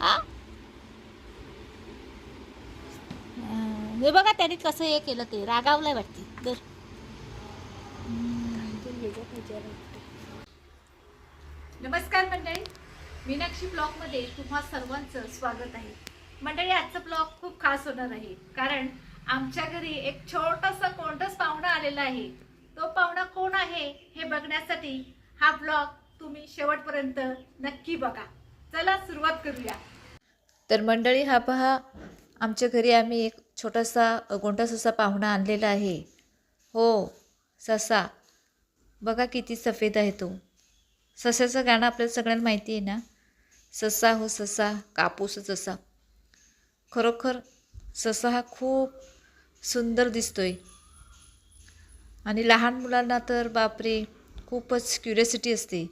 आ हे बघा त्याने कसं हे केलं, ते रागावलंय वाटते तर. नमस्कार मंडळी, मीनाक्षी ब्लॉगमध्ये तुम्हा सर्वांचं स्वागत आहे. मंडळी, आजचं ब्लॉग खूप खास होणार आहे, कारण आमच्या घरी एक छोटासा कोणताच पाहुणा आलेला आहे. तो पाहुणा कोण आहे हे बघण्यासाठी हा ब्लॉग तुम्ही शेवटपर्यंत नक्की बघा. चला सुरुवात करूया. तर मंडळी, हा पहा, आमच्या घरी आम्ही एक छोटासा गोंडा ससा पाहुणा आणलेला आहे. हो, ससा बघा किती सफेद आहे तो. सस्याचं गाणं आपल्याला सगळ्यांना माहिती आहे ना, ससा हो ससा कापूसच असा. खरोखर ससा हा खूप सुंदर दिसतोय आणि लहान मुलांना तर बापरे खूपच क्युरियोसिटी असते.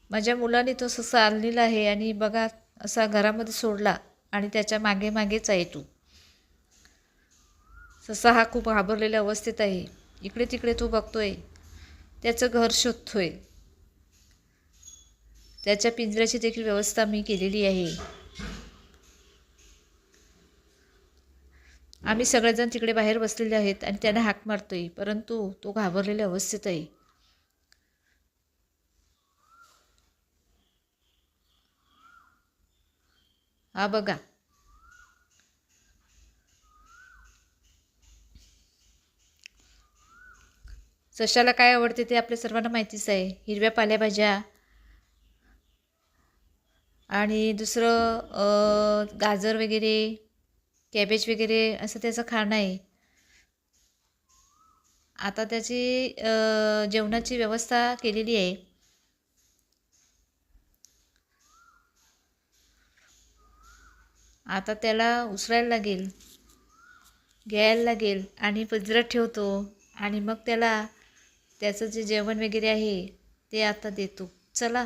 माझ्या मुलाने तो ससा आणलेला आहे आणि बघा असा घरामध्ये सोडला आणि त्याच्या मागे मागेच आहे तो ससा. हा खूप घाबरलेल्या अवस्थेत आहे. इकडे तिकडे तो बघतोय, त्याचं घर शोधतोय. त्याच्या पिंजऱ्याची देखील व्यवस्था मी केलेली आहे. आम्ही सगळेजण तिकडे बाहेर बसलेले आहेत आणि त्याने हाक मारतोय, परंतु तो घाबरलेल्या अवस्थेत आहे. हा बघा, सशाला काय आवडते ते आपल्या सर्वांना माहितीच आहे. हिरव्या पालेभाज्या आणि दुसरं गाजर वगैरे, कॅबेज वगैरे असं त्याचं खाणं आहे. आता त्याची जेवणाची व्यवस्था केलेली आहे. आता त्याला उसरायला लागेल, घ्यायला लागेल आणि पिंजऱ्यात ठेवतो आणि मग त्याला त्याचं जे जेवण वगैरे आहे ते आता देतो. चला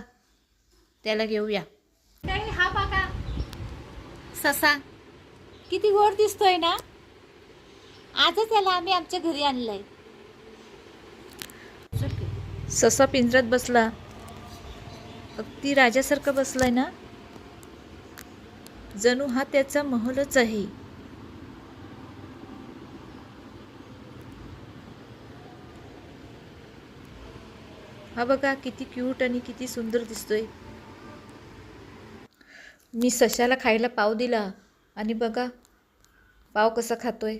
त्याला घेऊया. हा बघा ससा किती गोड दिसतोय ना. आजच त्याला आम्ही आमच्या घरी आणलंय. ससा पिंजऱ्यात बसला, अगदी राजासारखं बसलाय ना, जणू हा त्याचा महलच आहे. हा बघा किती क्यूट आणि किती सुंदर दिसतोय. मी सशाला खायला पाव दिला आणि बघा पाव कसा खातोय,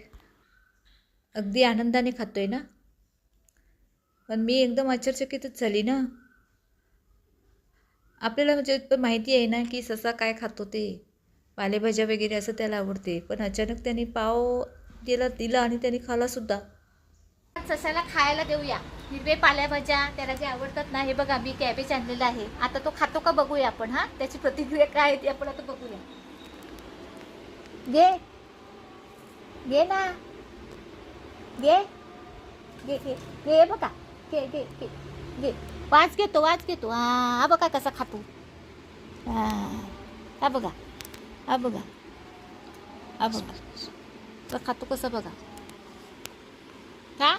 अगदी आनंदाने खातोय ना. पण मी एकदम आश्चर्यचकितच झाली ना. आपल्याला म्हणजे माहिती आहे ना की ससा काय खातो, ते पालेभाज्या वगैरे असं त्याला आवडते, पण अचानक त्याने पाव दिला आणि त्याने खाला सुद्धा. सशाला खायला देऊया हिरवे पालेभाज्या, त्याला जे आवडतात ना. हे बघा मी कॅबेज आणलेला आहे. आता तो खातो का बघूया आपण. हा, त्याची प्रतिक्रिया काय आहे ती आपण आता बघूया. घे घे ना, घे घे घे घे बघा, घे घे घे घे. वाच घेतो. हा बघा कसा खातो. हा बघा, हा बघा, हा बघा तर खातो कसं बघा. का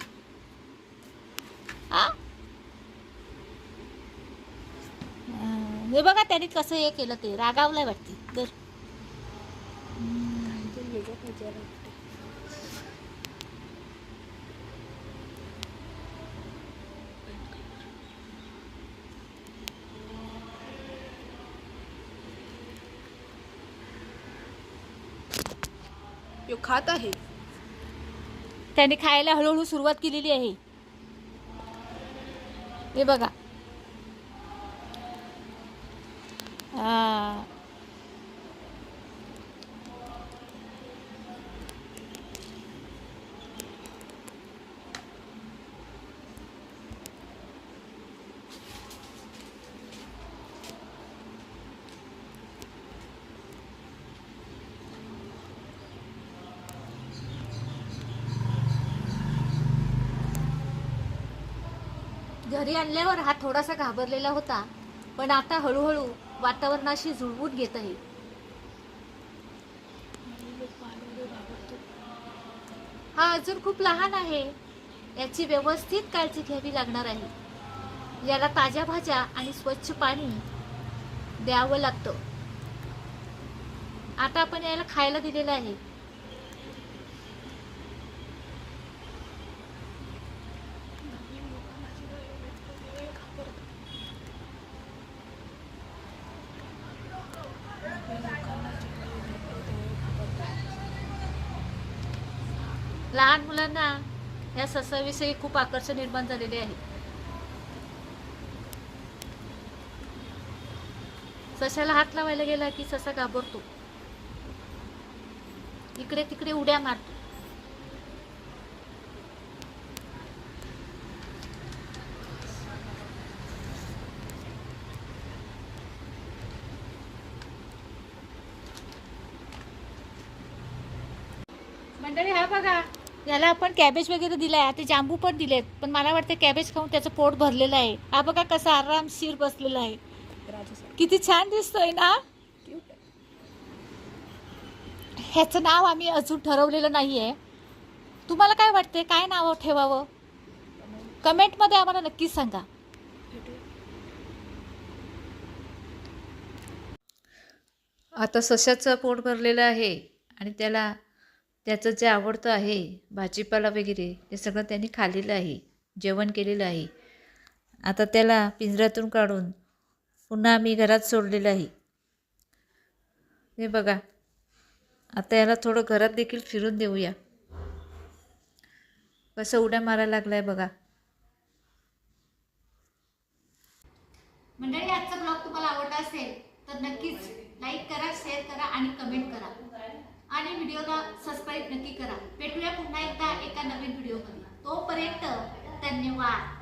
हे बघा त्याने कसं हे केलं, ते रागावलंय वाटते तर. यो खात आहे. त्याने खायला हळूहळू सुरुवात केलेली आहे. हे बघा. घरी आणल्यावर हा थोडासा घाबरलेला होता, पण आता हळूहळू वातावरणाशी जुळवून घेत आहे. हा अजून खूप लहान आहे, याची व्यवस्थित काळजी घ्यावी लागणार आहे. याला ताज्या भाज्या आणि स्वच्छ पाणी द्यावं लागतं. आता आपण याला खायला दिलेलं आहे. लहान मुलांना या ससाविषयी खूप आकर्षण निर्माण झालेले आहे. सशाला हात लावायला गेला की ससा घाबरतो, इकडे तिकडे उड्या मारतो. मंडळी हा बघा, याला आपण कॅबेज वगैरे दिलाय, आता जांबू पण दिलेत, पण मला वाटतं कॅबेज खाऊन त्याचं पोट भरलेलं आहे. हा बघा कसा आरामशीर बसलेला आहे, किती छान दिसतोय ना. ह्याचं नाव आम्ही अजून ठरवलेलं नाहीये. तुम्हाला काय वाटते, काय नाव ठेवावं? कमेंटमध्ये आम्हाला नक्की सांगा. आता सशाचं पोट भरलेलं आहे आणि त्याला त्याचं जे आवडतं आहे भाजीपाला वगैरे ते सगळं त्यांनी खाल्लेलं आहे, जेवण केलेलं आहे. आता त्याला पिंजऱ्यातून काढून पुन्हा आम्ही घरात सोडलेलं आहे. हे बघा, आता याला थोडं घरात देखील फिरून देऊया. कसं उड्या मारायला लागलाय बघा. मंडळी, आजचा ब्लॉग तुम्हाला आवडला असेल तर नक्कीच लाईक करा, शेअर करा आणि कमेंट करा आणि व्हिडिओला सबस्क्राईब नक्की करा. भेटूया पुन्हा एकदा एका नवीन व्हिडिओमध्ये. तोपर्यंत धन्यवाद.